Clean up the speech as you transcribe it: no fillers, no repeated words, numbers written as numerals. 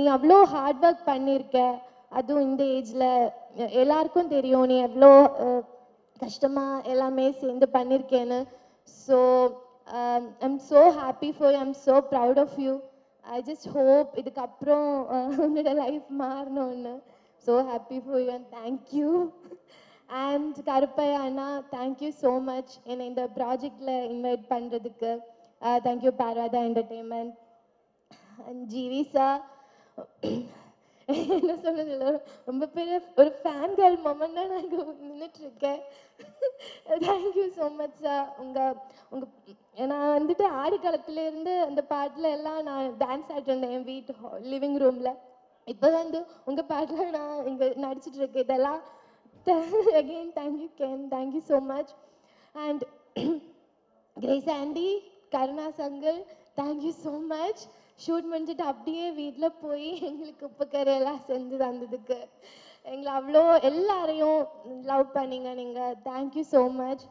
நீ அவ்வளோ hard work பண்ணியிருக்க, அதுவும் இந்த ஏஜில் எல்லாருக்கும் தெரியும் நீ எவ்வளோ கஷ்டமாக எல்லாமே சேர்ந்து பண்ணியிருக்கேன்னு. So I'm so happy for you, I'm so proud of you. I just hope இதுக்கப்புறம் உன்னோட லைஃப் மாறணும்னு. So happy for you and thank you. And Karuppaiah அண்ணா, தேங்க்யூ ஸோ மச் என்னை இந்த ப்ராஜெக்டில் இன்வைட் பண்ணுறதுக்கு. தேங்க்யூ பாராதா என்டர்டெயின்மெண்ட். அண்ட் ஜிவி சார், என்ன சொல்றது இல்லை, ரொம்ப பெரிய ஒரு ஃபேன் கேர்ள் மொமெண்ட் தான் நான் இங்கே நின்றுட்டுருக்கேன். Thank you so much sir. நான் வந்துட்டு ஆடி காலத்துலேருந்து அந்த பாட்டில் எல்லாம் நான் டான்ஸ் ஆடிட்டு இருந்தேன் என் வீட்டு லிவிங் ரூமில். இப்போ வந்து உங்கள் பாட்டில் நான் இங்கே நடிச்சிட்ருக்கேன். இதெல்லாம் again thank you can, thank you so much. And grace aunty, Karunas uncle, thank you so much. Shoot முடிஞ்சிட்டு அப்படியே வீட்டில் போய் எங்களுக்கு உப்பு கரையெல்லாம் செஞ்சு தந்ததுக்கு. எங்களை அவ்வளோ எல்லாரையும் லவ் பண்ணிங்க நீங்கள். Thank you so much.